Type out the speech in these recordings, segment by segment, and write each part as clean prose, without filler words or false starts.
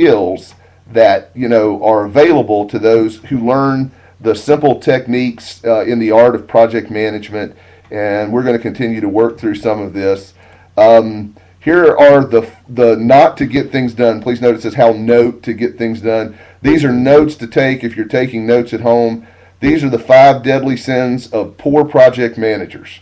skills that are available to those who learn the simple techniques in the art of project management. And we're going to continue to work through some of this. Here are the not to get things done. Please note it says how note to get things done. These are notes to take if you're taking notes at home. These are the 5 deadly sins of poor project managers.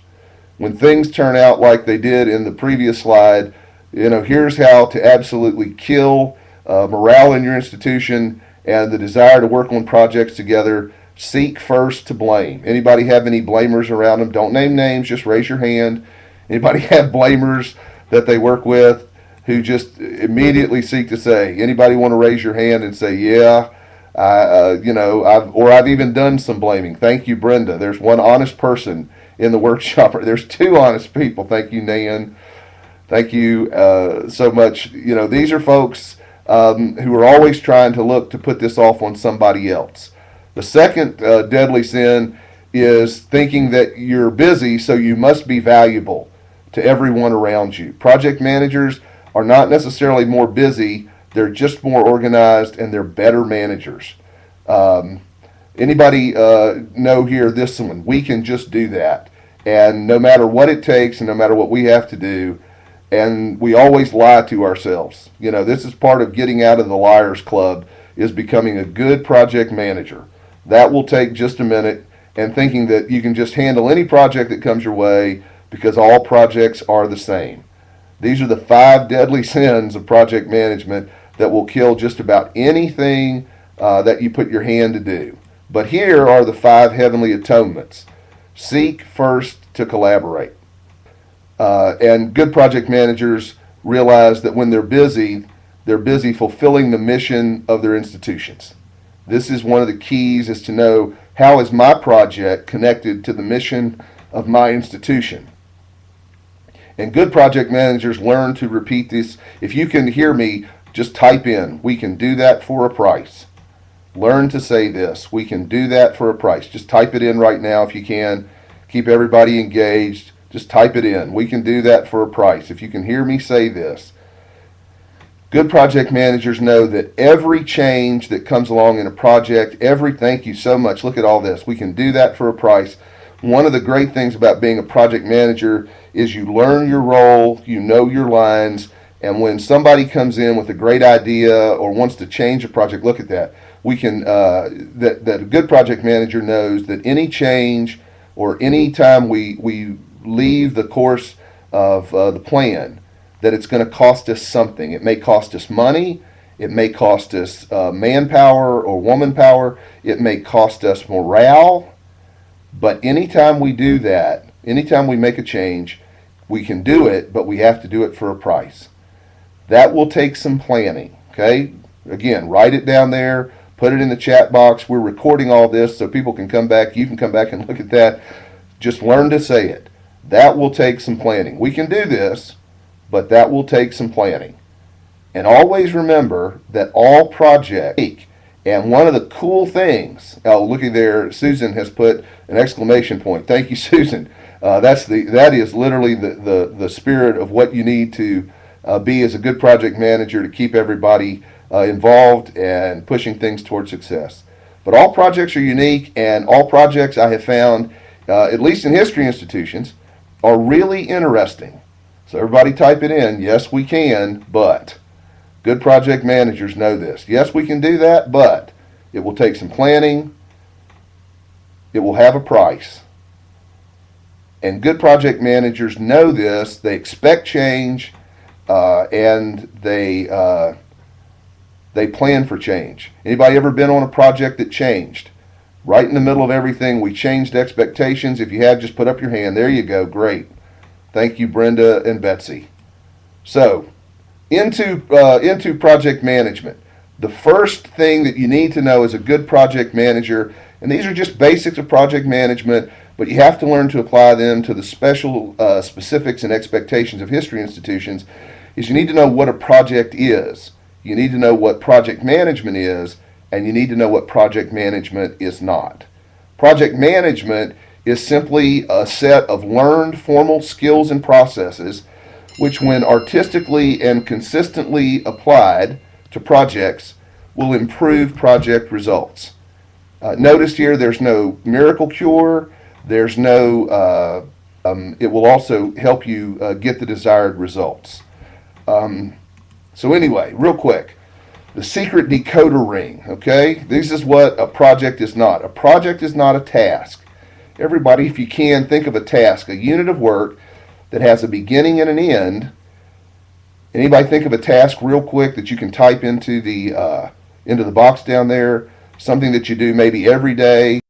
When things turn out like they did in the previous slide, here's how to absolutely kill morale in your institution and the desire to work on projects together. Seek first to blame. Anybody have any blamers around them? Don't name names, just raise your hand. Anybody have blamers that they work with who just immediately seek to say? Anybody want to raise your hand and say, yeah, I've even done some blaming. Thank you, Brenda. There's one honest person in the workshop. There's 2 honest people. Thank you, Nan. Thank you so much. These are folks who are always trying to look to put this off on somebody else. The second deadly sin is thinking that you're busy, so you must be valuable to everyone around you. Project managers are not necessarily more busy, they're just more organized and they're better managers. Anybody know here this one? We can just do that. And no matter what it takes and no matter what we have to do, and we always lie to ourselves. This is part of getting out of the liars club, is becoming a good project manager. That will take just a minute, and thinking that you can just handle any project that comes your way because all projects are the same. These are the 5 deadly sins of project management that will kill just about anything that you put your hand to do. But here are the 5 heavenly atonements. Seek first to collaborate. And good project managers realize that when they're busy fulfilling the mission of their institutions. This is one of the keys, is to know, how is my project connected to the mission of my institution? And good project managers learn to repeat this. If you can hear me, just type in, we can do that for a price. Learn to say this, we can do that for a price. Just type it in right now if you can. Keep everybody engaged. Just type it in. We can do that for a price. If you can hear me say this. Good project managers know that every change that comes along in a project, thank you so much. Look at all this. We can do that for a price. One of the great things about being a project manager is you learn your role, you know your lines, and when somebody comes in with a great idea or wants to change a project, look at that. We can that a good project manager knows that any change or any time we leave the course of the plan, that it's going to cost us something. It may cost us money. It may cost us manpower or woman power. It may cost us morale. But anytime we do that, anytime we make a change, we can do it, but we have to do it for a price. That will take some planning, okay? Again, write it down there. Put it in the chat box. We're recording all this so people can come back. You can come back and look at that. Just learn to say it. That will take some planning. We can do this, but that will take some planning. And always remember that all projects, and one of the cool things, oh, looky there, Susan has put an exclamation point. Thank you, Susan. That is literally the spirit of what you need to be as a good project manager, to keep everybody involved and pushing things toward success. But all projects are unique, and all projects I have found, at least in history institutions, are really interesting. So everybody type it in. Yes, we can, but good project managers know this. Yes, we can do that, but it will take some planning. It will have a price. And good project managers know this. They expect change, and they plan for change. Anybody ever been on a project that changed? Right in the middle of everything, we changed expectations. If you have, just put up your hand. There you go. Great. Thank you, Brenda and Betsy. So, into project management. The first thing that you need to know as a good project manager, and these are just basics of project management, but you have to learn to apply them to the specifics and expectations of history institutions, is you need to know what a project is. You need to know what project management is, and you need to know what project management is not. Project management is simply a set of learned formal skills and processes which, when artistically and consistently applied, to projects will improve project results. Notice here there's no miracle cure. There's no, it will also help you get the desired results. So anyway, real quick, the secret decoder ring, okay? This is what a project is not. A project is not a task. Everybody, if you can, think of a task, a unit of work that has a beginning and an end. Anybody think of a task real quick that you can type into the box down there? Something that you do maybe every day.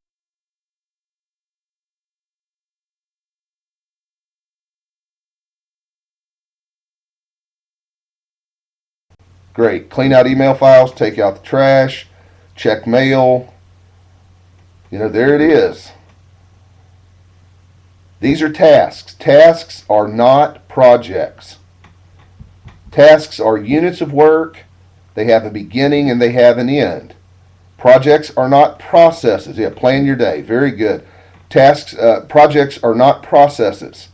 Great. Clean out email files, take out the trash, check mail. You know, there it is. These are tasks. Tasks are not projects. Tasks are units of work. They have a beginning and they have an end. Projects are not processes. Yeah, plan your day. Very good. Projects are not processes.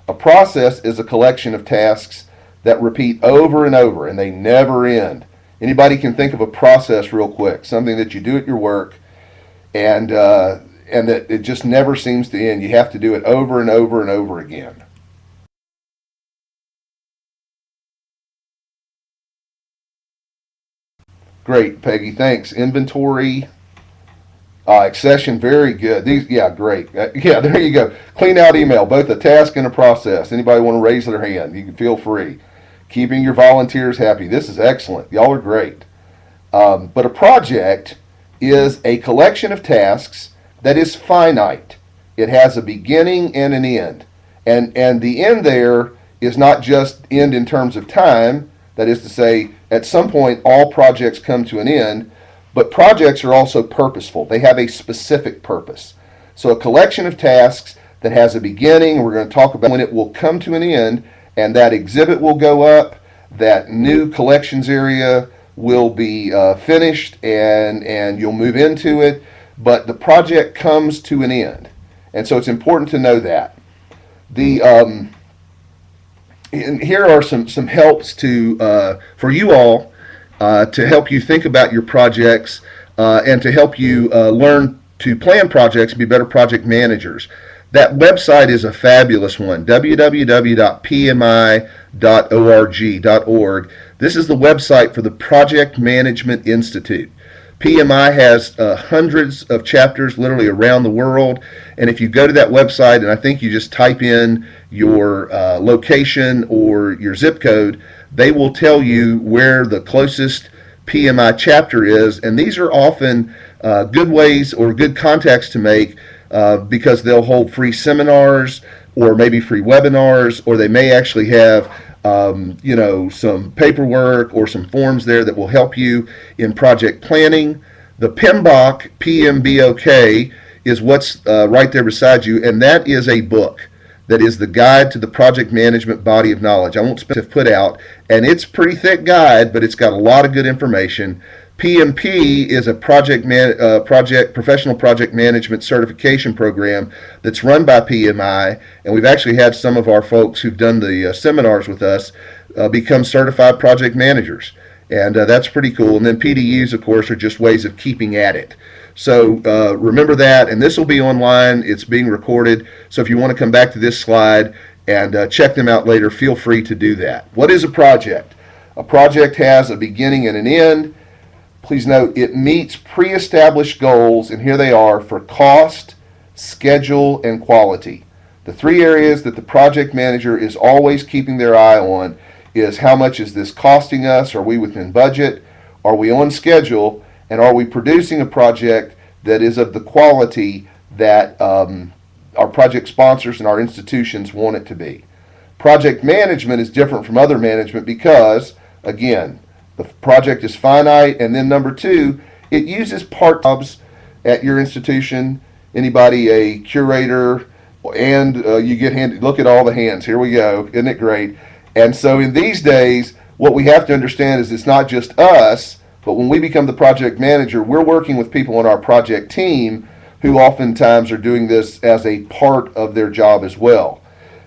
A process is a collection of tasks that repeat over and over, and they never end. Anybody can think of a process real quick, something that you do at your work, and that it just never seems to end. You have to do it over and over and over again. Great, Peggy. Thanks. Inventory, accession. Very good. These, yeah, great. Yeah, there you go. Clean out email, both a task and a process. Anybody want to raise their hand? You can feel free. Keeping your volunteers happy. This is excellent. Y'all are great. But a project is a collection of tasks that is finite. It has a beginning and an end. And the end there is not just end in terms of time. That is to say, at some point, all projects come to an end. But projects are also purposeful. They have a specific purpose. So a collection of tasks that has a beginning, we're going to talk about when it will come to an end, and that exhibit will go up, that new collections area will be finished, and you'll move into it, but the project comes to an end. And so it's important to know that. And here are some helps for you all to help you think about your projects and to help you learn to plan projects and be better project managers. That website is a fabulous one, www.pmi.org. This is the website for the Project Management Institute. PMI has hundreds of chapters literally around the world, and if you go to that website and I think you just type in your location or your zip code, they will tell you where the closest PMI chapter is, and these are often good ways or good contacts to make because they'll hold free seminars or maybe free webinars, or they may actually have some paperwork or some forms there that will help you in project planning. The PMBOK, PMBOK, is what's right there beside you, and that is a book that is the guide to the project management body of knowledge. I won't have put out, and it's a pretty thick guide, but it's got a lot of good information. PMP is a professional project management certification program that's run by PMI, and we've actually had some of our folks who've done the seminars with us become certified project managers, and that's pretty cool. And then PDUs, of course, are just ways of keeping at it. So remember that, and this will be online. It's being recorded, so if you want to come back to this slide and check them out later, feel free to do that. What is a project? A project has a beginning and an end. Please note, it meets pre-established goals, and here they are, for cost, schedule, and quality. The three areas that the project manager is always keeping their eye on is how much is this costing us? Are we within budget? Are we on schedule? And are we producing a project that is of the quality that our project sponsors and our institutions want it to be? Project management is different from other management because, again, the project is finite, and then number two, it uses part-jobs at your institution. Anybody a curator, and you get handed, look at all the hands, here we go, isn't it great? And so in these days, what we have to understand is it's not just us, but when we become the project manager, we're working with people on our project team who oftentimes are doing this as a part of their job as well.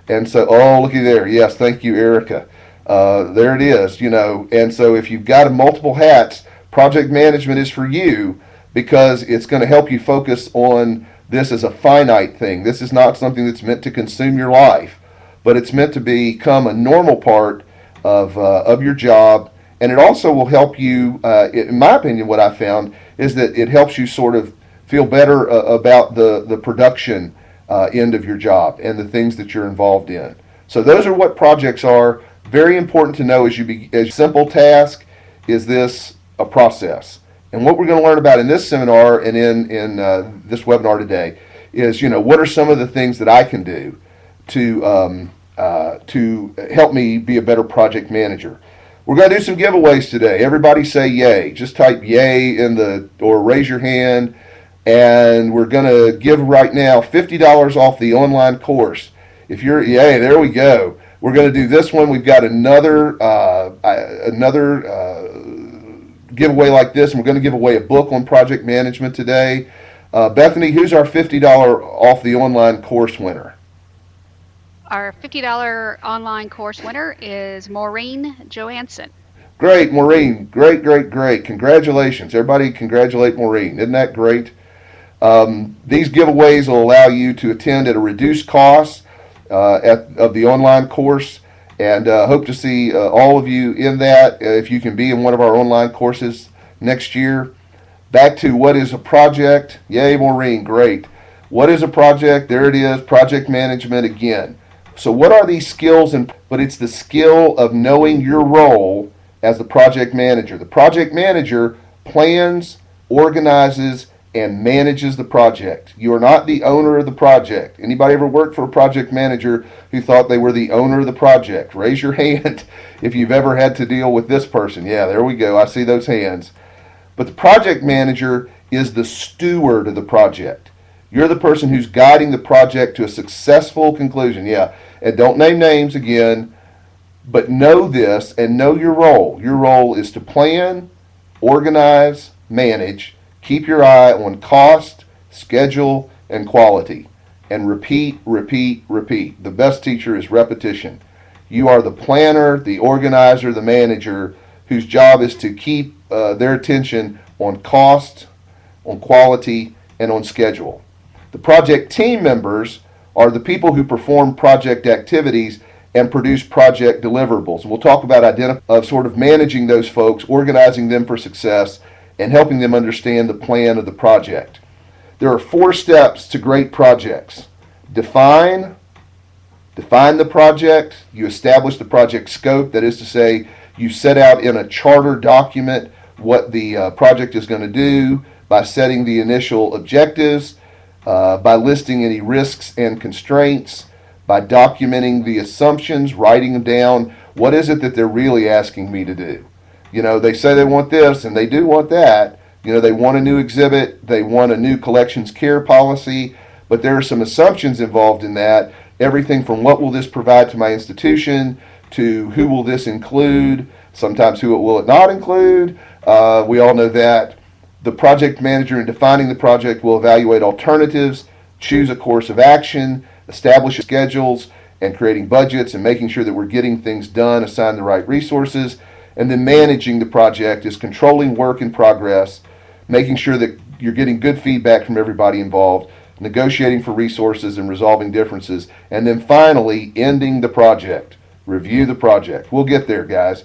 And so, oh, looky there, yes, thank you, Erica. There it is, you know. And so if you've got multiple hats, project management is for you because it's going to help you focus on this as a finite thing. This is not something that's meant to consume your life, but it's meant to become a normal part of your job. And it also will help you, in my opinion, what I found is that it helps you sort of feel better about the production end of your job and the things that you're involved in. So those are what projects are. Very important to know as simple task is this a process. And what we're going to learn about in this seminar and in this webinar today is, you know, what are some of the things that I can do to help me be a better project manager. We're going to do some giveaways today. Everybody say yay. Just type yay or raise your hand. And we're going to give right now $50 off the online course. If you're, yay, there we go. We're going to do this one. We've got another giveaway like this, and we're going to give away a book on project management today. Bethany, who's our $50 off the online course winner? Our $50 online course winner is Maureen Johansson. Great, Maureen. Great, great, great. Congratulations. Everybody congratulate Maureen. Isn't that great? These giveaways will allow you to attend at a reduced cost of the online course, and hope to see all of you in that if you can be in one of our online courses next year. Back to what is a project. Yay, Maureen, great. What is a project? There it is, project management again. So what are these skills? But it's the skill of knowing your role as the project manager. The project manager plans, organizes, and manages the project. You are not the owner of the project. Anybody ever worked for a project manager who thought they were the owner of the project? Raise your hand if you've ever had to deal with this person. Yeah, there we go. I see those hands. But the project manager is the steward of the project. You're the person who's guiding the project to a successful conclusion. Yeah, and don't name names again, but know this and know your role. Your role is to plan, organize, manage, keep your eye on cost, schedule, and quality. And repeat, repeat, repeat. The best teacher is repetition. You are the planner, the organizer, the manager, whose job is to keep their attention on cost, on quality, and on schedule. The project team members are the people who perform project activities and produce project deliverables. We'll talk about sort of managing those folks, organizing them for success, and helping them understand the plan of the project. There are 4 steps to great projects. Define the project. You establish the project scope. That is to say, you set out in a charter document what the project is going to do by setting the initial objectives, by listing any risks and constraints, by documenting the assumptions, writing them down. What is it that they're really asking me to do? You know, they say they want this and they do want that. You know, they want a new exhibit, they want a new collections care policy, but there are some assumptions involved in that. Everything from what will this provide to my institution to who will this include, sometimes who will it not include. We all know that. The project manager in defining the project will evaluate alternatives, choose a course of action, establish schedules, and creating budgets and making sure that we're getting things done, assign the right resources. And then managing the project is controlling work in progress, making sure that you're getting good feedback from everybody involved, negotiating for resources and resolving differences, and then finally ending the project. Review the project. We'll get there, guys.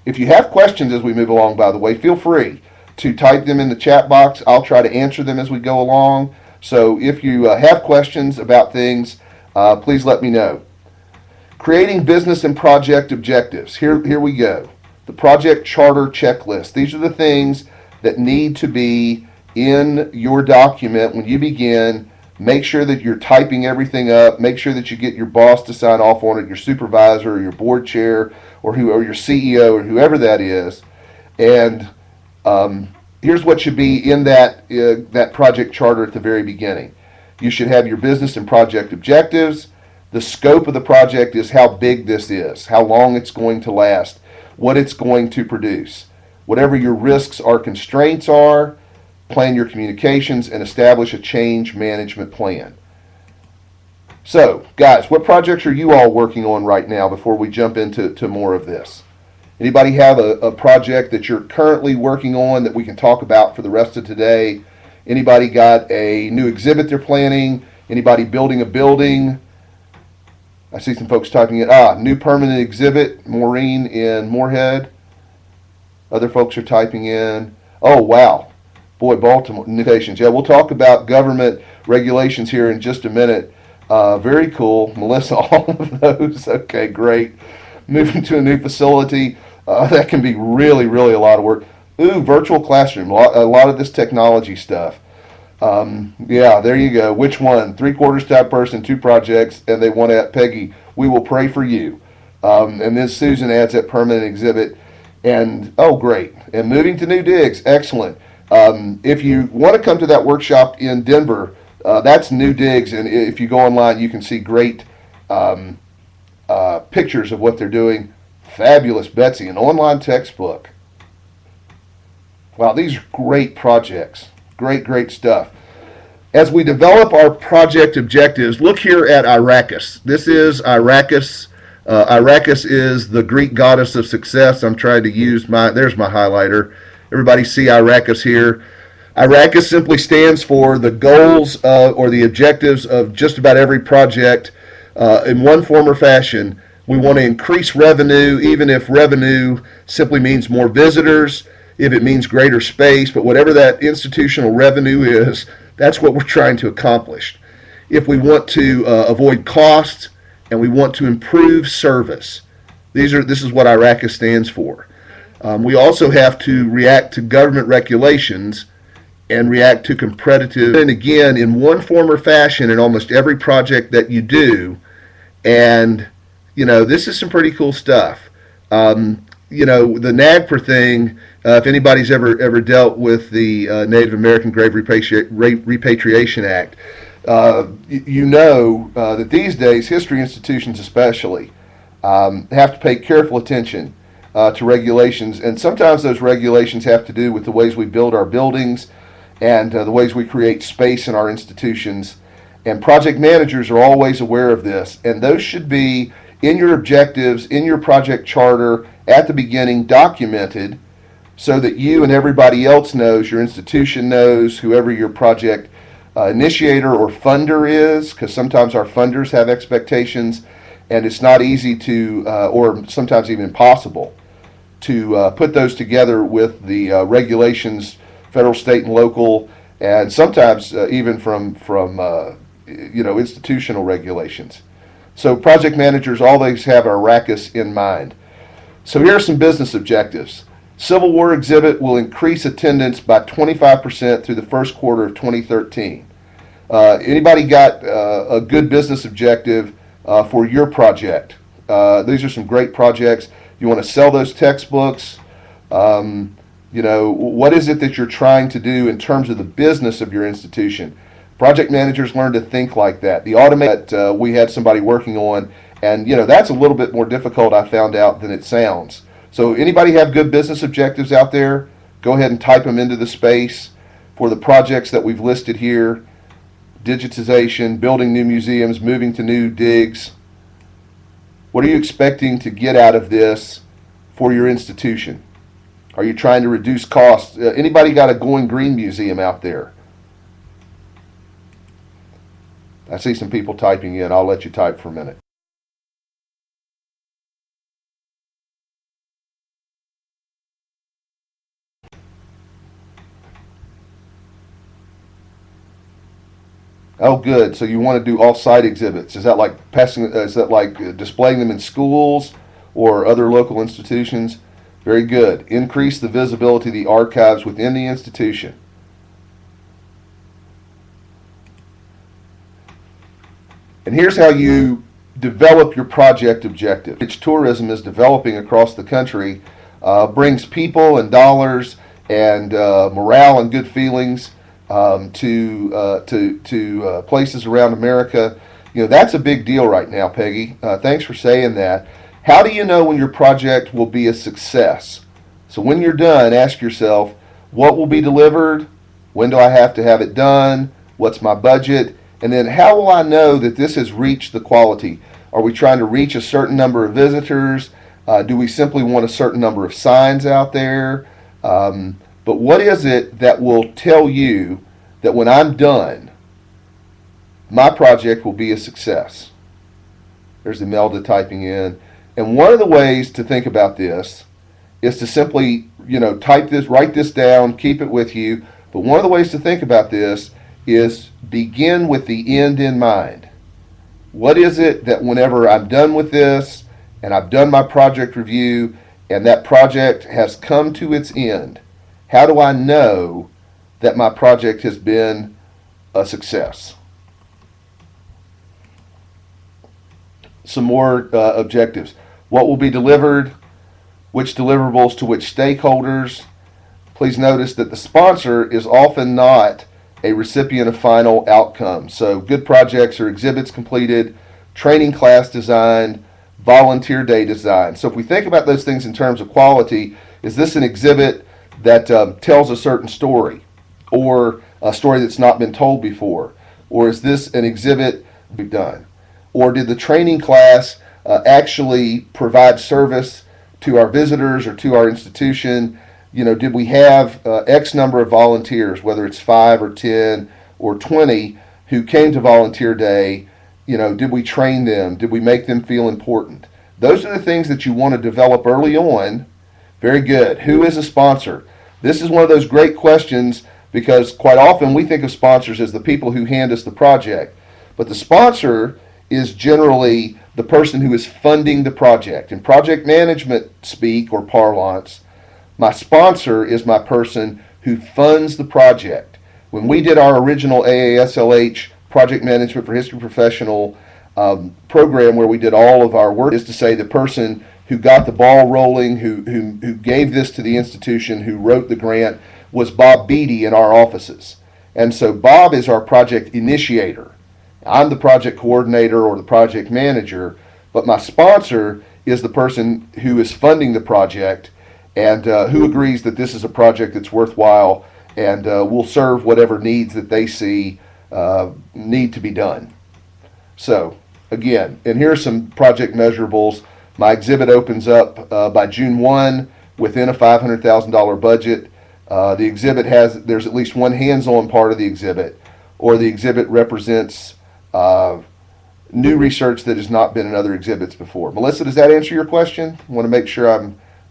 If you have questions as we move along, by the way, feel free to type them in the chat box. I'll try to answer them as we go along. So if you have questions about things, please let me know. Creating business and project objectives. Here we go. The project charter checklist. These are the things that need to be in your document when you begin. Make sure that you're typing everything up. Make sure that you get your boss to sign off on it, your supervisor or your board chair or your CEO or whoever that is. And here's what should be in that project charter at the very beginning. You should have your business and project objectives. The scope of the project is how big this is, how long it's going to last, what it's going to produce. Whatever your risks or constraints are, plan your communications and establish a change management plan. So, guys, what projects are you all working on right now before we jump into more of this? Anybody have a project that you're currently working on that we can talk about for the rest of today? Anybody got a new exhibit they're planning? Anybody building a building? I see some folks typing it. New permanent exhibit, Maureen in Moorhead. Other folks are typing in. Oh, wow. Boy, Baltimore notations. Yeah, we'll talk about government regulations here in just a minute. Very cool. Melissa, all of those. Okay, great. Moving to a new facility. That can be really, really a lot of work. Ooh, virtual classroom. A lot of this technology stuff. Yeah, there you go. Which one? 3/4 type person, 2 projects, and they want at Peggy. We will pray for you. And then Susan adds that permanent exhibit. And, oh, great. And moving to new digs. Excellent. If you want to come to that workshop in Denver, that's new digs. And if you go online, you can see great pictures of what they're doing. Fabulous, Betsy, an online textbook. Wow, these are great projects. Great, great stuff. As we develop our project objectives, look here at Arrakis. This is Arrakis. Arrakis is the Greek goddess of success. I'm trying to use there's my highlighter. Everybody see Arrakis here. Arrakis simply stands for the goals or the objectives of just about every project in one form or fashion. We want to increase revenue, even if revenue simply means more visitors, if it means greater space, but whatever that institutional revenue is, that's what we're trying to accomplish. If we want to avoid costs and we want to improve service, this is what Arrakis stands for. We also have to react to government regulations and react to competitive, and again, in one form or fashion in almost every project that you do. And this is some pretty cool stuff. The NAGPRA thing, if anybody's ever dealt with the Native American Grave Repatriation Act, that these days, history institutions especially, have to pay careful attention to regulations. And sometimes those regulations have to do with the ways we build our buildings and the ways we create space in our institutions. And project managers are always aware of this. And those should be in your objectives, in your project charter, at the beginning, documented so that you and everybody else knows, your institution knows, whoever your project initiator or funder is, because sometimes our funders have expectations, and it's not easy to, or sometimes even impossible, to put those together with the regulations, federal, state, and local, and sometimes even from institutional regulations. So project managers always have Arrakis in mind. So here are some business objectives. Civil War exhibit will increase attendance by 25% through the first quarter of 2013. Anybody got a good business objective for your project? These are some great projects. You want to sell those textbooks. What is it that you're trying to do in terms of the business of your institution? Project managers learn to think like that. The automate that we had somebody working on, and that's a little bit more difficult, I found out, than it sounds. So anybody have good business objectives out there? Go ahead and type them into the space for the projects that we've listed here. Digitization, building new museums, moving to new digs. What are you expecting to get out of this for your institution? Are you trying to reduce costs? Anybody got a Going Green museum out there? I see some people typing in. I'll let you type for a minute. Oh, good. So you want to do off-site exhibits? Is that like displaying them in schools or other local institutions? Very good. Increase the visibility of the archives within the institution. And here's how you develop your project objective. Which tourism is developing across the country brings people and dollars and morale and good feelings to places around America. That's a big deal right now, Peggy. Thanks for saying that. How do you know when your project will be a success? So when you're done, ask yourself, what will be delivered? When do I have to have it done? What's my budget? And then how will I know that this has reached the quality? Are we trying to reach a certain number of visitors? Do we simply want a certain number of signs out there? But what is it that will tell you that when I'm done, my project will be a success? There's Imelda typing in. And one of the ways to think about this is to simply, type this, write this down, keep it with you. But one of the ways to think about this is begin with the end in mind. What is it that whenever I'm done with this and I've done my project review and that project has come to its end, how do I know that my project has been a success? Some more objectives. What will be delivered? Which deliverables to which stakeholders? Please notice that the sponsor is often not a recipient of final outcome. So good projects are exhibits completed, training class designed, volunteer day designed. So if we think about those things in terms of quality, is this an exhibit that tells a certain story, or a story that's not been told before? Or is this an exhibit we've done? Or did the training class actually provide service to our visitors or to our institution? Did we have X number of volunteers, whether it's 5 or 10 or 20, who came to volunteer day? Did we train them? Did we make them feel important? Those are the things that you want to develop early on. Very good. Who is a sponsor? This is one of those great questions, because quite often we think of sponsors as the people who hand us the project. But the sponsor is generally the person who is funding the project. In project management speak or parlance, my sponsor is my person who funds the project. When we did our original AASLH Project Management for History Professional program, where we did all of our work, is to say the person who got the ball rolling, who gave this to the institution, who wrote the grant, was Bob Beatty in our offices. And so Bob is our project initiator. I'm the project coordinator or the project manager, but my sponsor is the person who is funding the project and who agrees that this is a project that's worthwhile and will serve whatever needs that they see need to be done. So again, and here are some project measurables. My exhibit opens up by June 1 within a $500,000 budget. The exhibit there's at least one hands-on part of the exhibit, or the exhibit represents new research that has not been in other exhibits before. Melissa, does that answer your question? I want to make sure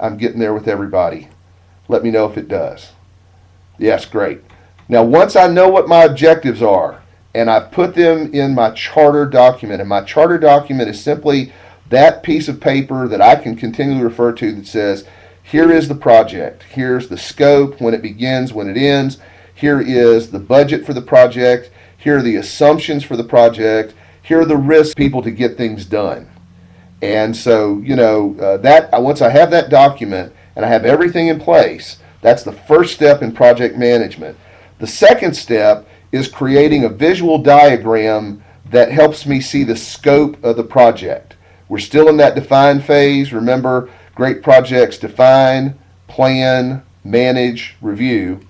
I'm getting there with everybody. Let me know if it does. Yes, great. Now, once I know what my objectives are, and I've put them in my charter document, and my charter document is simply that piece of paper that I can continually refer to that says, here is the project, here's the scope, when it begins, when it ends, here is the budget for the project, here are the assumptions for the project, here are the risks people to get things done. And so, that once I have that document and I have everything in place, that's the first step in project management. The second step is creating a visual diagram that helps me see the scope of the project. We're still in that define phase. Remember, great projects define, plan, manage, review.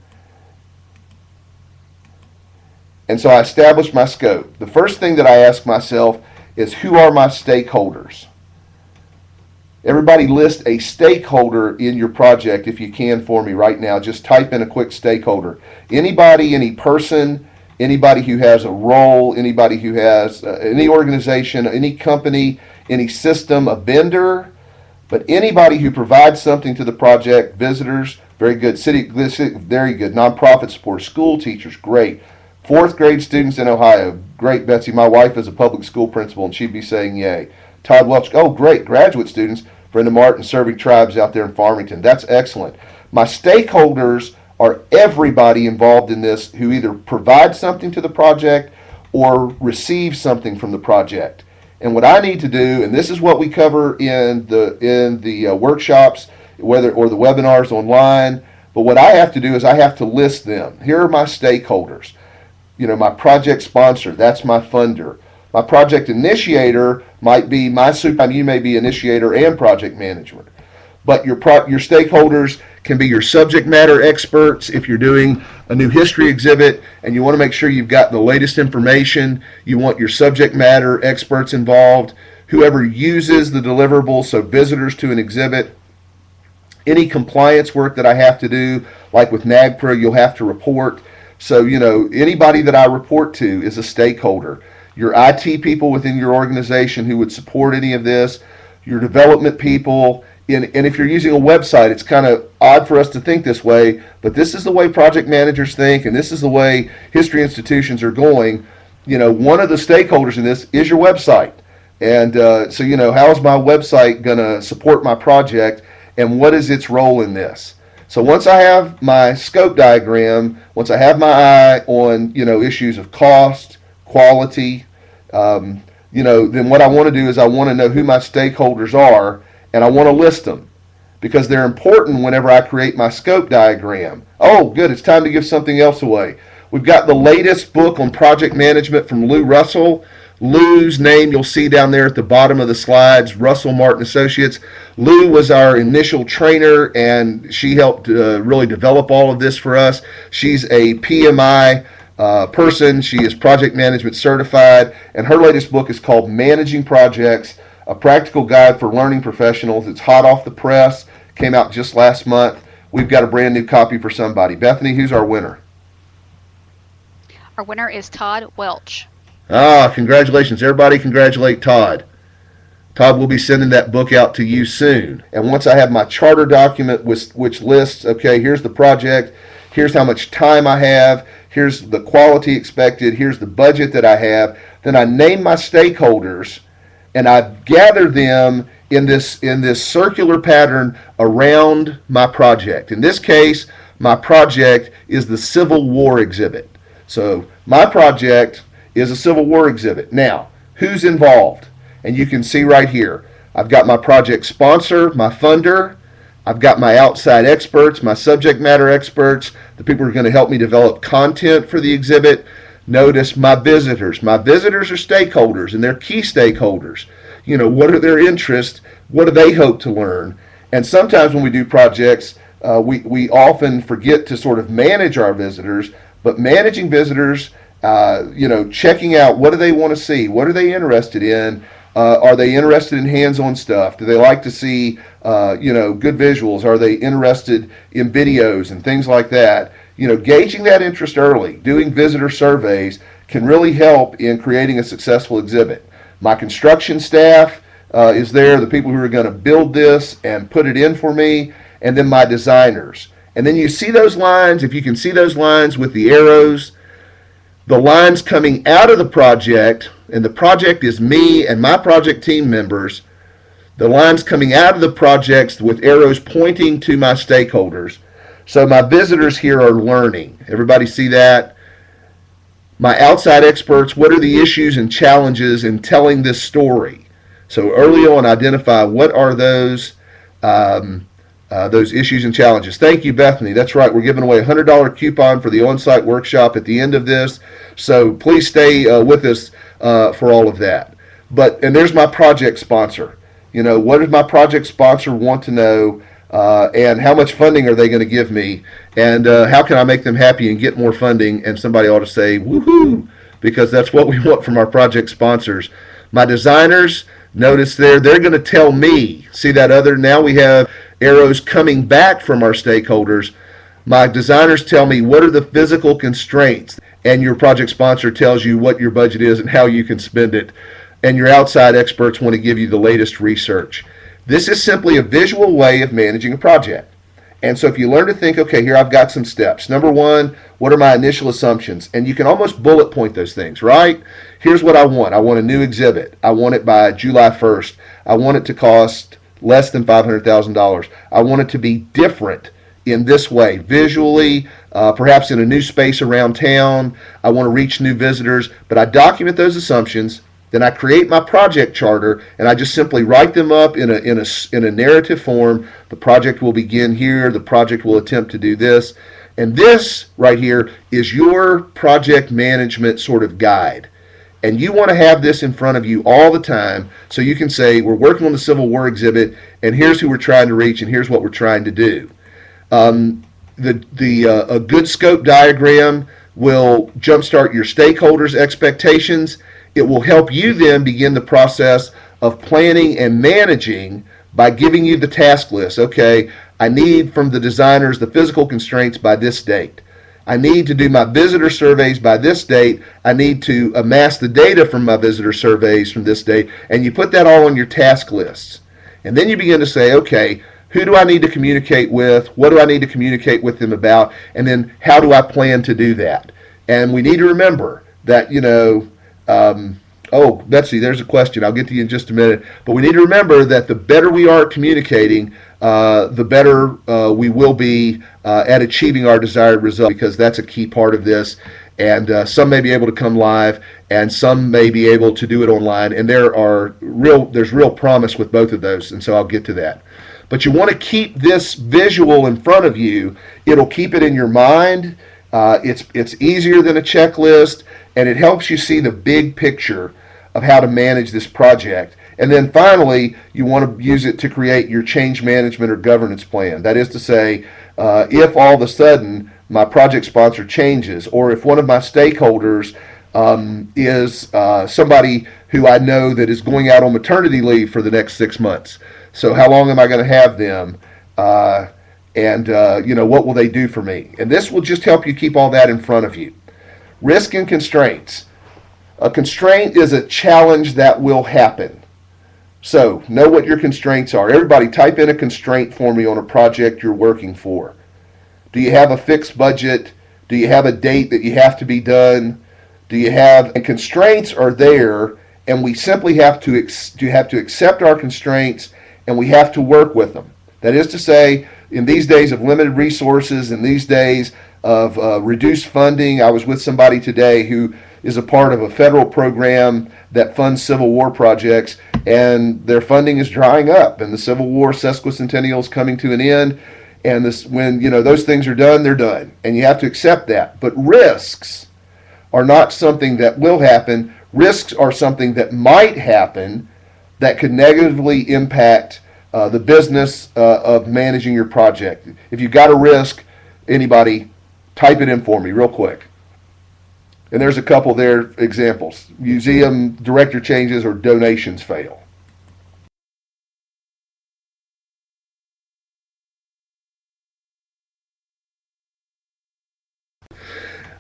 And so I established my scope. The first thing that I ask myself is, who are my stakeholders? Everybody list a stakeholder in your project if you can for me right now. Just type in a quick stakeholder. Anybody, any person, anybody who has a role, anybody who has any organization, any company, any system, a vendor, but anybody who provides something to the project, visitors, very good. City, very good. Nonprofit support, school teachers, great. 4th grade students in Ohio, great, Betsy. My wife is a public school principal and she'd be saying yay. Todd Welch, oh great, graduate students. Brenda Martin, serving tribes out there in Farmington. That's excellent. My stakeholders are everybody involved in this who either provides something to the project or receives something from the project. And what I need to do, and this is what we cover in the workshops, or the webinars online, but what I have to do is I have to list them. Here are my stakeholders. My project sponsor, that's my funder. My project initiator might be my super. You may be initiator and project manager. but your stakeholders can be your subject matter experts. If you're doing a new history exhibit and you want to make sure you've got the latest information, you want your subject matter experts involved, whoever uses the deliverables, so visitors to an exhibit, any compliance work that I have to do, like with NAGPRA, you'll have to report. So, anybody that I report to is a stakeholder. Your IT people within your organization who would support any of this, your development people, and if you're using a website, it's kind of odd for us to think this way, but this is the way project managers think, and this is the way history institutions are going. One of the stakeholders in this is your website. And so, how is my website going to support my project, and what is its role in this? So once I have my scope diagram, once I have my eye on, issues of cost, quality, then what I want to do is I want to know who my stakeholders are, and I want to list them because they're important whenever I create my scope diagram. Oh, good, it's time to give something else away. We've got the latest book on project management from Lou Russell. Lou's name you'll see down there at the bottom of the slides, Russell Martin Associates. Lou was our initial trainer, and she helped really develop all of this for us. She's a PMI person. She is project management certified, and her latest book is called Managing Projects, A Practical Guide for Learning Professionals. It's hot off the press, came out just last month. We've got a brand new copy for somebody. Bethany, who's our winner? Our winner is Todd Welch. Congratulations. Everybody congratulate Todd. Todd will be sending that book out to you soon. And once I have my charter document which lists, okay, here's the project, here's how much time I have, here's the quality expected, here's the budget that I have, then I name my stakeholders and I gather them in this circular pattern around my project. In this case, my project is the Civil War exhibit. So my project is a Civil War exhibit. Now, who's involved? And you can see right here, I've got my project sponsor, my funder, I've got my outside experts, my subject matter experts, the people who are going to help me develop content for the exhibit. Notice my visitors. My visitors are stakeholders, and they're key stakeholders. What are their interests? What do they hope to learn? And sometimes when we do projects, we often forget to sort of manage our visitors, but managing visitors, checking out what do they want to see, what are they interested in, are they interested in hands-on stuff, do they like to see good visuals, are they interested in videos and things like that. Gauging that interest early, doing visitor surveys can really help in creating a successful exhibit. My construction staff is there, the people who are going to build this and put it in for me, and then my designers. And then you see those lines, if you can see those lines with the arrows, the lines coming out of the project, and the project is me and my project team members, the lines coming out of the projects with arrows pointing to my stakeholders. So my visitors here are learning. Everybody see that? My outside experts, what are the issues and challenges in telling this story? So early on, identify what are those issues and challenges. Thank you, Bethany. That's right. We're giving away a $100 coupon for the on-site workshop at the end of this. So please stay with us for all of that. And there's my project sponsor. What does my project sponsor want to know? And how much funding are they going to give me? And how can I make them happy and get more funding? And somebody ought to say, woohoo, because that's what we want from our project sponsors. My designers, notice they're going to tell me. See that other, now we have arrows coming back from our stakeholders. My designers tell me what are the physical constraints, and your project sponsor tells you what your budget is and how you can spend it. And your outside experts want to give you the latest research. This is simply a visual way of managing a project. And so if you learn to think, okay, here I've got some steps. Number one, what are my initial assumptions? And you can almost bullet point those things, right? Here's what I want. I want a new exhibit. I want it by July 1st. I want it to cost less than $500,000. I want it to be different in this way, visually, perhaps in a new space around town. I want to reach new visitors, but I document those assumptions. Then I create my project charter, and I just simply write them up in a narrative form. The project will begin here. The project will attempt to do this. And this right here is your project management sort of guide. And you want to have this in front of you all the time so you can say, we're working on the Civil War exhibit, and here's who we're trying to reach, and here's what we're trying to do. A good scope diagram will jumpstart your stakeholders' expectations. It will help you then begin the process of planning and managing by giving you the task list. Okay, I need from the designers the physical constraints by this date. I need to do my visitor surveys by this date. I need to amass the data from my visitor surveys from this date. And you put that all on your task lists. And then you begin to say, okay, who do I need to communicate with? What do I need to communicate with them about? And then how do I plan to do that? And we need to remember that, oh, Betsy, there's a question. I'll get to you in just a minute. But we need to remember that the better we are at communicating, the better we will be at achieving our desired result, because that's a key part of this. And some may be able to come live, and some may be able to do it online. And there's real promise with both of those, and so I'll get to that. But you want to keep this visual in front of you. It'll keep it in your mind. It's easier than a checklist, and it helps you see the big picture of how to manage this project. And then finally, you want to use it to create your change management or governance plan. That is to say, if all of a sudden my project sponsor changes, or if one of my stakeholders is somebody who I know that is going out on maternity leave for the next 6 months. So how long am I going to have them? What will they do for me? And this will just help you keep all that in front of you. Risk and constraints. A constraint is a challenge that will happen. So know what your constraints are. Everybody type in a constraint for me on a project you're working for. Do you have a fixed budget? Do you have a date that you have to be done? And constraints are there, and we simply have to accept our constraints, and we have to work with them. That is to say, in these days of limited resources, in these days of reduced funding, I was with somebody today who is a part of a federal program that funds Civil War projects, and their funding is drying up, and the Civil War sesquicentennial is coming to an end. And when those things are done, they're done, and you have to accept that. But risks are not something that will happen. Risks are something that might happen that could negatively impact the business of managing your project. If you've got a risk, anybody, type it in for me real quick. And there's a couple there, examples. Museum director changes or donations fail.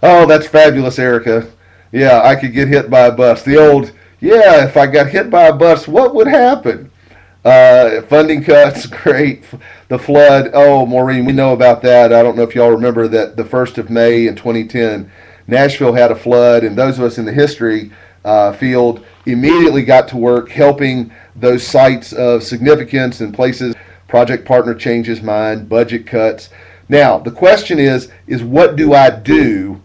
Oh, that's fabulous, Erica. Yeah, I could get hit by a bus. The old, yeah, if I got hit by a bus, what would happen? Funding cuts, great. The flood, oh, Maureen, we know about that. I don't know if y'all remember that the 1st of May in 2010, Nashville had a flood, and those of us in the history field immediately got to work helping those sites of significance and places. Project partner changes mind, budget cuts. Now, the question is what do I do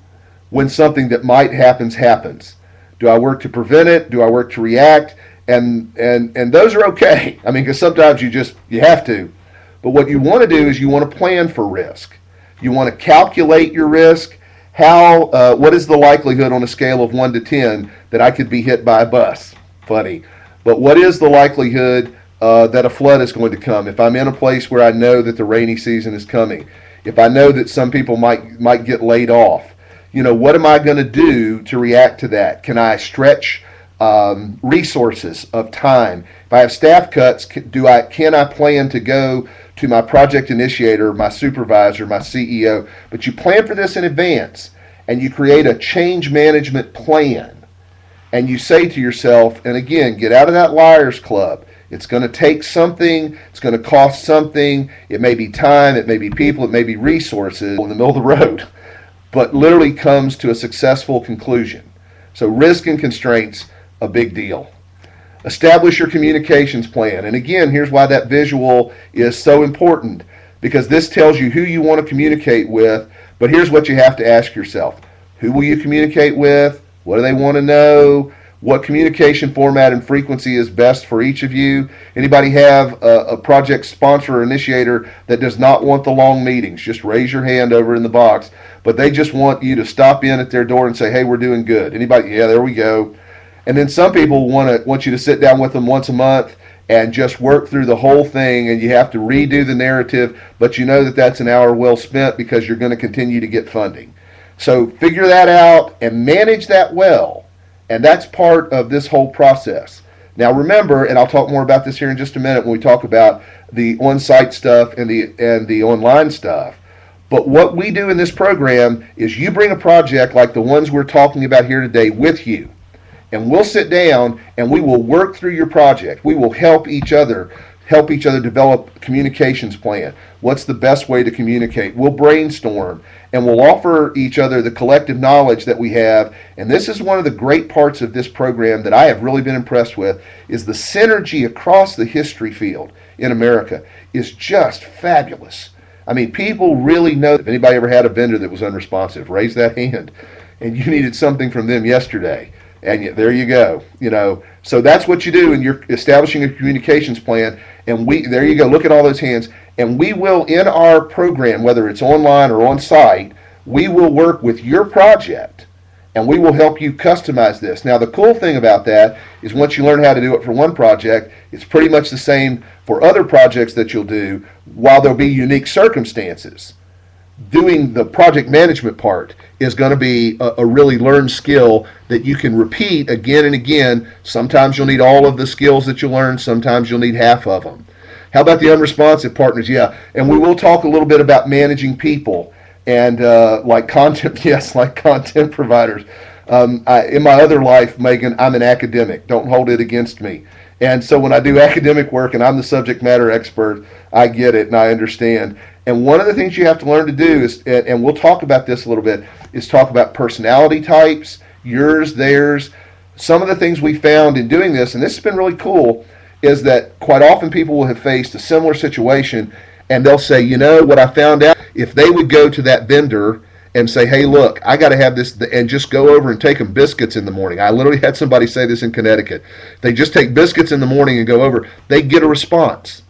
when something that might happens? Do I work to prevent it? Do I work to react? And those are okay. I mean, because sometimes you have to. But what you want to do is you want to plan for risk. You want to calculate your risk. What is the likelihood on a scale of 1 to 10 that I could be hit by a bus? Funny. But what is the likelihood that a flood is going to come? If I'm in a place where I know that the rainy season is coming, if I know that some people might get laid off, what am I going to do to react to that? Can I stretch resources of time? If I have staff cuts, can I plan to go to my project initiator, my supervisor, my CEO? But you plan for this in advance, and you create a change management plan, and you say to yourself, and again, get out of that liar's club. It's going to take something. It's going to cost something. It may be time. It may be people. It may be resources in the middle of the road, but literally comes to a successful conclusion. So risk and constraints, a big deal. Establish your communications plan. And again, here's why that visual is so important, because this tells you who you want to communicate with. But here's what you have to ask yourself. Who will you communicate with? What do they want to know? What communication format and frequency is best for each of you? Anybody have a project sponsor or initiator that does not want the long meetings? Just raise your hand over in the box. But they just want you to stop in at their door and say, hey, we're doing good. Anybody? Yeah, there we go. And then some people want you to sit down with them once a month and just work through the whole thing, and you have to redo the narrative, but you know that that's an hour well spent because you're going to continue to get funding. So figure that out and manage that well. And that's part of this whole process. Now remember, and I'll talk more about this here in just a minute when we talk about the on-site stuff and the online stuff. But what we do in this program is you bring a project like the ones we're talking about here today with you. And we'll sit down and we will work through your project. We will help each other develop a communications plan. What's the best way to communicate? We'll brainstorm and we'll offer each other the collective knowledge that we have. And this is one of the great parts of this program that I have really been impressed with, is the synergy across the history field in America is just fabulous. I mean, people really know. If anybody ever had a vendor that was unresponsive, raise that hand. And you needed something from them yesterday. And there you go. So that's what you do, and you're establishing a communications plan. And there you go. Look at all those hands. And we will, in our program, whether it's online or on site, we will work with your project, and we will help you customize this. Now, the cool thing about that is once you learn how to do it for one project, it's pretty much the same for other projects that you'll do, while there'll be unique circumstances. Doing the project management part is going to be a really learned skill that you can repeat again and again. Sometimes you'll need all of the skills that you learn. Sometimes you'll need half of them. How about the unresponsive partners? Yeah, and we will talk a little bit about managing people and like content. Yes, like content providers. In my other life, Megan, I'm an academic. Don't hold it against me. And so when I do academic work and I'm the subject matter expert, I get it and I understand. And one of the things you have to learn to do is, and we'll talk about this a little bit, is talk about personality types, yours, theirs. Some of the things we found in doing this, and this has been really cool, is that quite often people will have faced a similar situation and they'll say, what I found out, if they would go to that vendor and say, hey, look, I got to have this, and just go over and take them biscuits in the morning. I literally had somebody say this in Connecticut. They just take biscuits in the morning and go over. They get a response.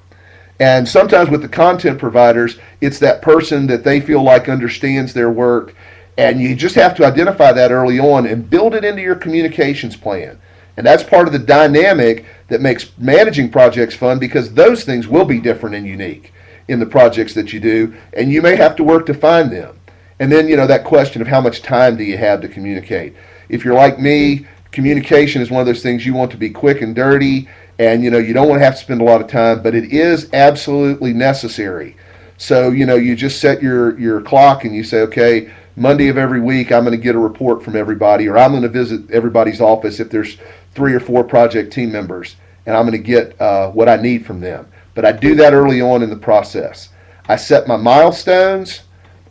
And sometimes with the content providers, it's that person that they feel like understands their work. And you just have to identify that early on and build it into your communications plan. And that's part of the dynamic that makes managing projects fun, because those things will be different and unique in the projects that you do. And you may have to work to find them. And then, that question of how much time do you have to communicate? If you're like me, communication is one of those things you want to be quick and dirty. And, you don't want to have to spend a lot of time, but it is absolutely necessary. So, you just set your clock and you say, okay, Monday of every week, I'm going to get a report from everybody, or I'm going to visit everybody's office if there's 3 or 4 project team members, and I'm going to get what I need from them. But I do that early on in the process. I set my milestones,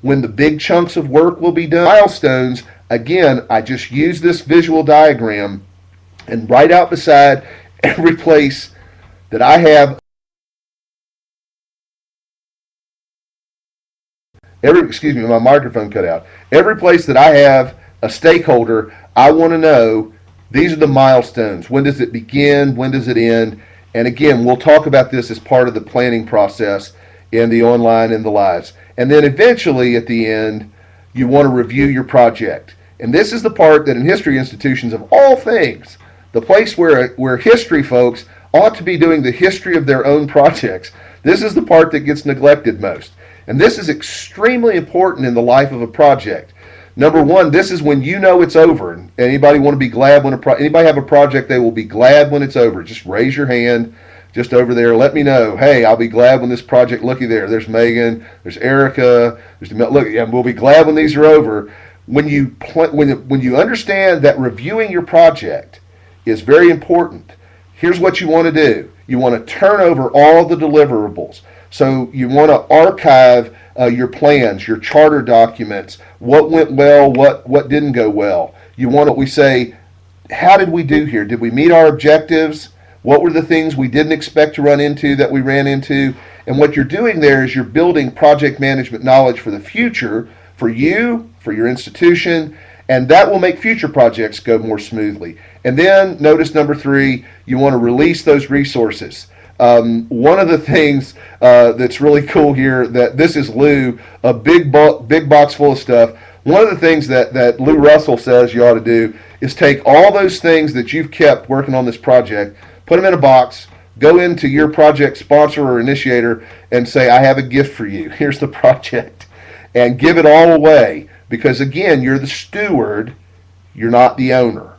when the big chunks of work will be done. Milestones, again, I just use this visual diagram and write out beside every place that I have my microphone cut out. Every place that I have a stakeholder, I want to know these are the milestones. When does it begin? When does it end? And again, we'll talk about this as part of the planning process in the online and the lives. And then eventually at the end, you want to review your project. And this is the part that in history institutions of all things, the place where history folks ought to be doing the history of their own projects. This is the part that gets neglected most. And this is extremely important in the life of a project. Number one, this is when it's over. Anybody want to be glad when anybody have a project they will be glad when it's over? Just raise your hand just over there. Let me know. Hey, I'll be glad when this project, looky there. There's Megan, there's Erica, look, and we'll be glad when these are over. When you understand that reviewing your project is very important, here's what you want to do. You want to turn over all the deliverables. So you want to archive your plans, your charter documents, what went well, what didn't go well. We say, how did we do here? Did we meet our objectives? What were the things we didn't expect to run into that we ran into? And what you're doing there is you're building project management knowledge for the future, for you, for your institution, and that will make future projects go more smoothly. And then notice number 3, you want to release those resources. One of the things that's really cool here, that this is Lou, a big box full of stuff. One of the things that Lou Russell says you ought to do is take all those things that you've kept working on this project, put them in a box, go into your project sponsor or initiator and say, I have a gift for you. Here's the project. And give it all away. Because again, you're the steward, you're not the owner.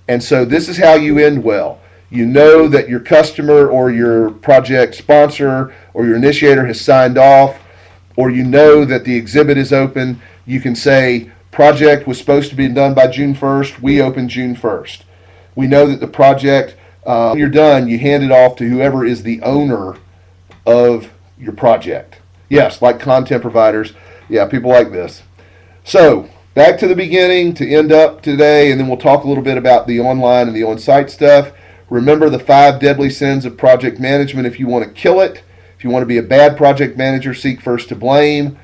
And so this is how you end well. You know that your customer or your project sponsor or your initiator has signed off, or you know that the exhibit is open. You can say, project was supposed to be done by June 1st. We open June 1st. We know that the project, when you're done, you hand it off to whoever is the owner of your project. Yes, like content providers. Yeah, people like this. So, back to the beginning to end up today, and then we'll talk a little bit about the online and the on-site stuff. Remember the 5 deadly sins of project management if you want to kill it. If you want to be a bad project manager, seek first to blame.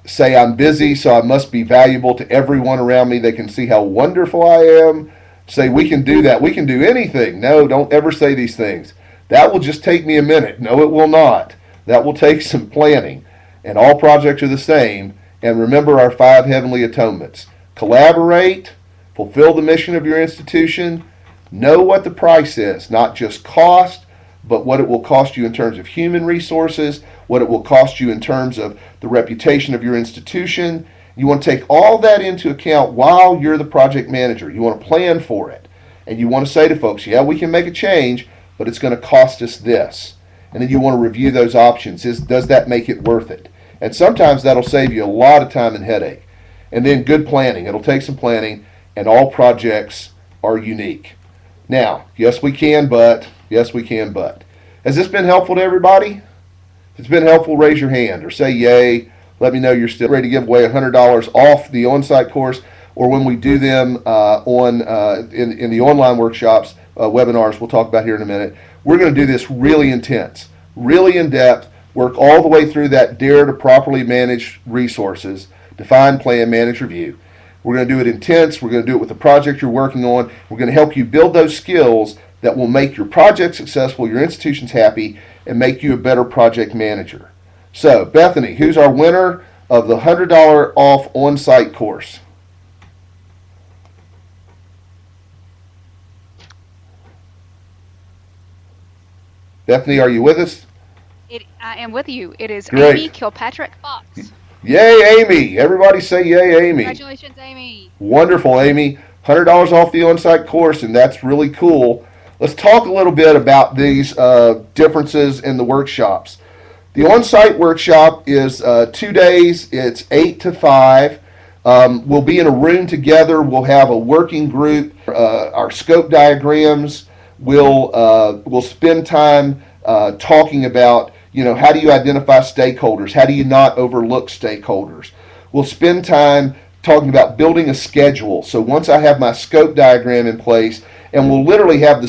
Say I'm busy, so I must be valuable to everyone around me. They can see how wonderful I am. Say we can do that. We can do anything. No, don't ever say these things. That will just take me a minute. No, it will not. That will take some planning. And all projects are the same. And remember our 5 heavenly atonements. Collaborate, fulfill the mission of your institution, know what the price is, not just cost, but what it will cost you in terms of human resources, what it will cost you in terms of the reputation of your institution. You want to take all that into account while you're the project manager. You want to plan for it. And you want to say to folks, yeah, we can make a change, but it's going to cost us this. And then you want to review those options. Does that make it worth it? And sometimes that'll save you a lot of time and headache. And then good planning. It'll take some planning, and all projects are unique. Now, yes we can, but. Has this been helpful to everybody? If it's been helpful, raise your hand or say yay. Let me know you're still ready to give away $100 off the on-site course, or when we do them in the online workshops, webinars we'll talk about here in a minute. We're going to do this really intense, really in-depth, work all the way through that DARE to properly manage resources, define, plan, manage, review. We're going to do it intense. We're going to do it with the project you're working on. We're going to help you build those skills that will make your project successful, your institutions happy, and make you a better project manager. So, Bethany, who's our winner of the $100 off on-site course? Bethany, are you with us? I am with you. It is Great. Amy Kilpatrick Fox. Yay, Amy. Everybody say yay, Amy. Congratulations, Amy. Wonderful, Amy. $100 off the on-site course, and that's really cool. Let's talk a little bit about these differences in the workshops. The on-site workshop is 2 days. It's 8 to 5. We'll be in a room together. We'll have a working group. Our scope diagrams. We'll spend time talking about, how do you identify stakeholders? How do you not overlook stakeholders? We'll spend time talking about building a schedule. So once I have my scope diagram in place, and we'll literally have the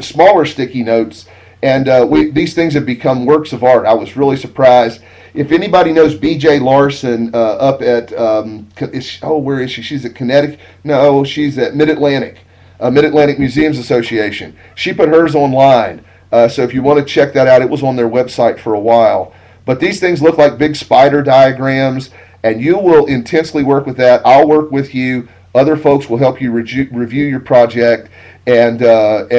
smaller sticky notes, and these things have become works of art. I was really surprised. If anybody knows BJ Larson up at, where is she? She's at Connecticut? No, she's at Mid-Atlantic Museums Association. She put hers online. So if you want to check that out, it was on their website for a while. But these things look like big spider diagrams, and you will intensely work with that. I'll work with you. Other folks will help you review your project. And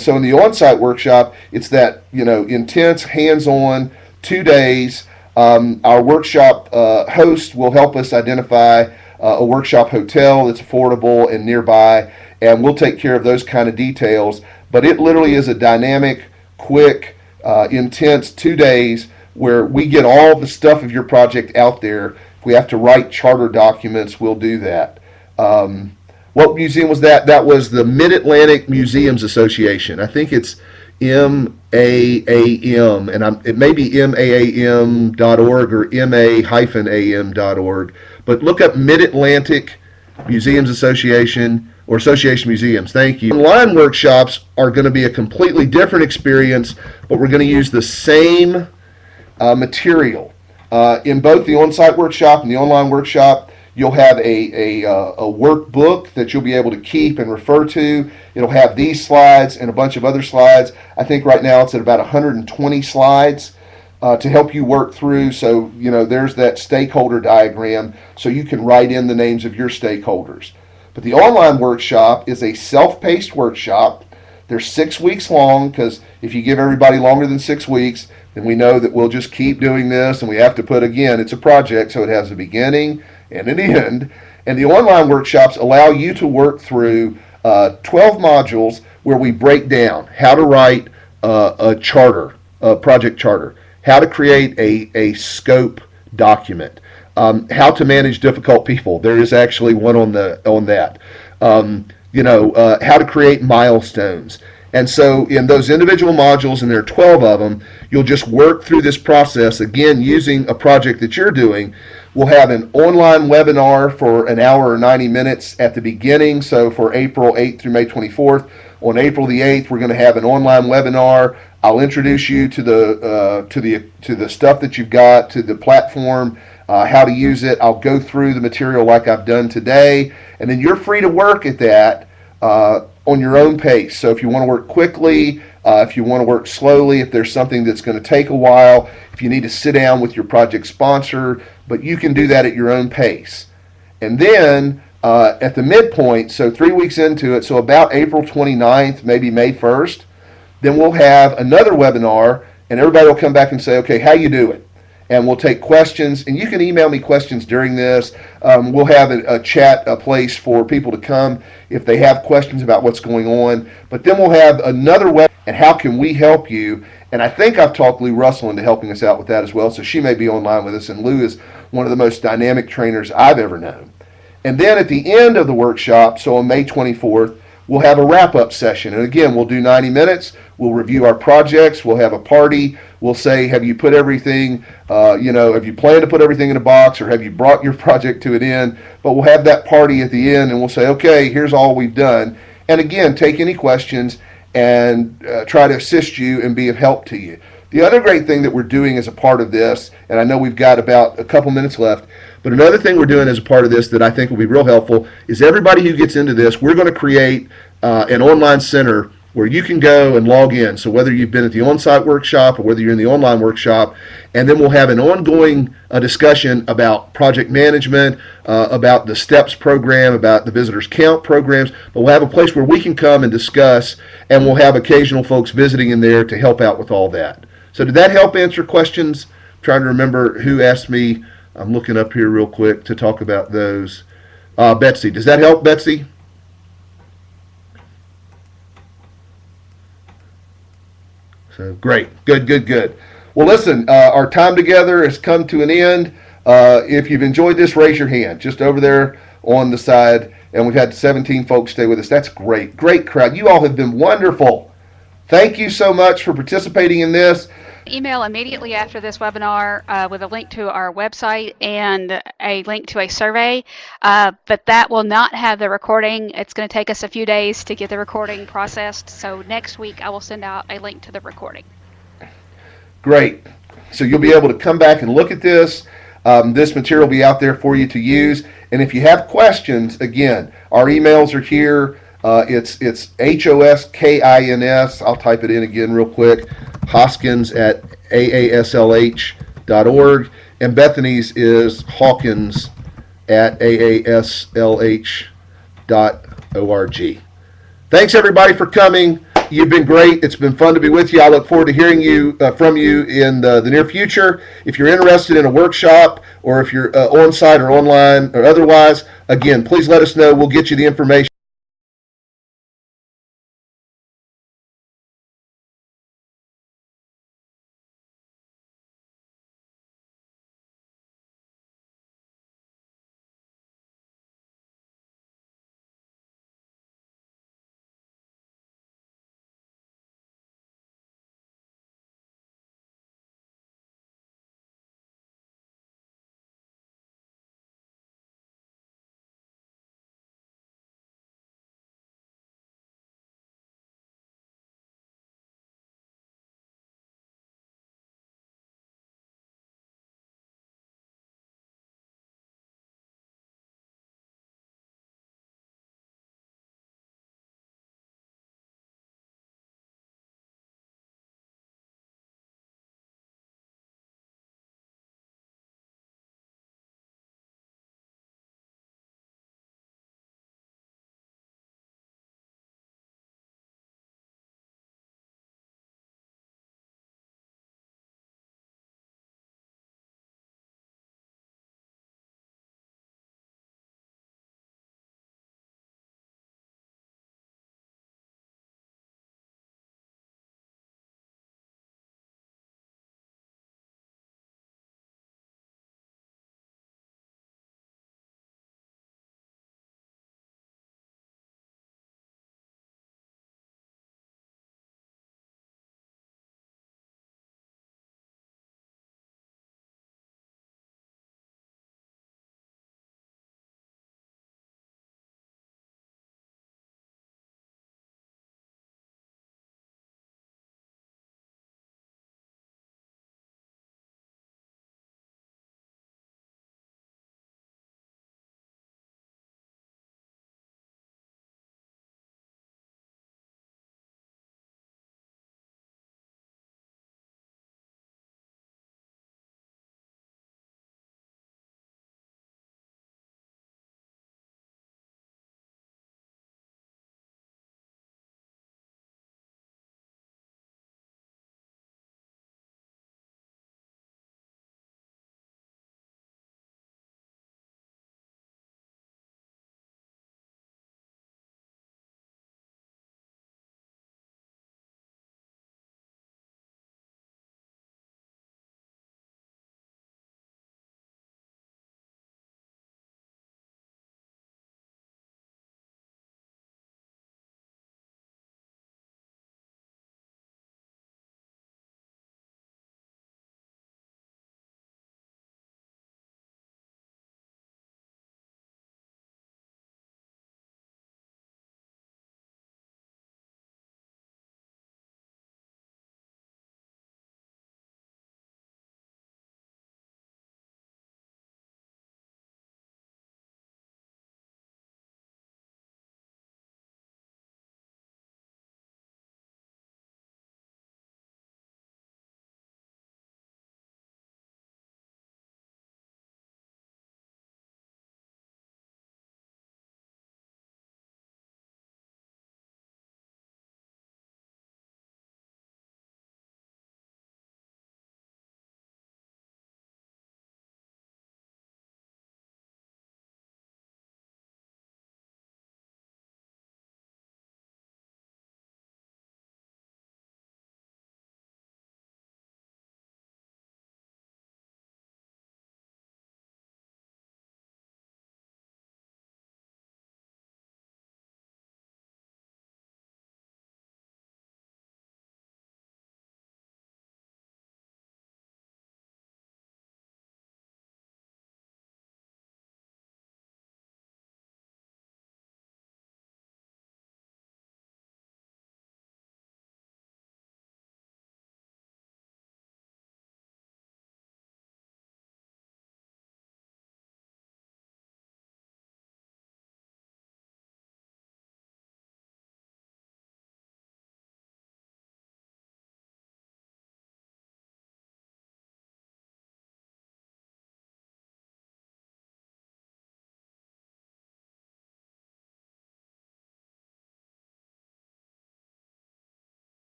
so in the on-site workshop, it's that, intense, hands-on, 2 days. Our workshop host will help us identify a workshop hotel that's affordable and nearby, and we'll take care of those kind of details. But it literally is a dynamic, quick, intense 2 days where we get all the stuff of your project out there. If we have to write charter documents, we'll do that. What museum was that? That was the Mid-Atlantic Museums Association. I think it's MAAM, and it may be MAAM.org or MA-AM.org. But look up Mid-Atlantic Museums Association or Association Museums. Thank you. Online workshops are going to be a completely different experience, but we're going to use the same material. In both the on-site workshop and the online workshop, you'll have a workbook that you'll be able to keep and refer to. It'll have these slides and a bunch of other slides. I think right now it's at about 120 slides. to help you work through. So, there's that stakeholder diagram so you can write in the names of your stakeholders. But the online workshop is a self-paced workshop. They're 6 weeks long, because if you give everybody longer than 6 weeks, then we know that we'll just keep doing this, and we have to put, again, it's a project, so it has a beginning and an end. And the online workshops allow you to work through 12 modules where we break down how to write a charter, a project charter, how to create a scope document, how to manage difficult people. There is actually one on that. How to create milestones. And so in those individual modules, and there are 12 of them, you'll just work through this process, again, using a project that you're doing. We'll have an online webinar for an hour or 90 minutes at the beginning. So for April 8th through May 24th, on April the 8th, we're going to have an online webinar. I'll introduce you to the stuff that you've got, to the platform, how to use it. I'll go through the material like I've done today, and then you're free to work at that on your own pace. So if you want to work quickly, if you want to work slowly, if there's something that's going to take a while, if you need to sit down with your project sponsor, but you can do that at your own pace. And then at the midpoint, so 3 weeks into it, so about April 29th, maybe May 1st, then we'll have another webinar, and everybody will come back and say, okay, how you doing? And we'll take questions, and you can email me questions during this. We'll have a chat, a place for people to come if they have questions about what's going on. But then we'll have another web, and how can we help you? And I think I've talked Lou Russell into helping us out with that as well, so she may be online with us, and Lou is one of the most dynamic trainers I've ever known. And then at the end of the workshop, so on May 24th, we'll have a wrap-up session. And again, we'll do 90 minutes. We'll review our projects. We'll have a party. We'll say, have you put everything, have you planned to put everything in a box, or have you brought your project to an end? But we'll have that party at the end, and we'll say, okay, here's all we've done. And again, take any questions and try to assist you and be of help to you. The other great thing that we're doing as a part of this, and I know we've got about a couple minutes left, but another thing we're doing as a part of this that I think will be real helpful is everybody who gets into this, we're going to create an online center where you can go and log in. So whether you've been at the on-site workshop or whether you're in the online workshop, and then we'll have an ongoing discussion about project management, about the STEPS program, about the visitors count programs, but we'll have a place where we can come and discuss, and we'll have occasional folks visiting in there to help out with all that. So did that help answer questions? I'm trying to remember who asked me. I'm looking up here real quick to talk about those. Betsy, does that help, Betsy? So great, good. Well, listen, our time together has come to an end. If you've enjoyed this, raise your hand just over there on the side. And we've had 17 folks stay with us. That's great crowd. You all have been wonderful. Thank you so much for participating in this. Email immediately after this webinar with a link to our website and a link to a survey, but that will not have the recording. It's going to take us a few days to get the recording processed, so next week I will send out a link to the recording. Great. So you'll be able to come back and look at this. This material will be out there for you to use, and if you have questions, again, our emails are here. It's HOSKINS. I'll type it in again real quick. Hoskins@aaslh.org, and Bethany's is Hawkins@aaslh.org. Thanks everybody for coming. You've been great. It's been fun to be with you. I look forward to hearing from you in the near future. If you're interested in a workshop, or if you're on site or online or otherwise, again, please let us know. We'll get you the information.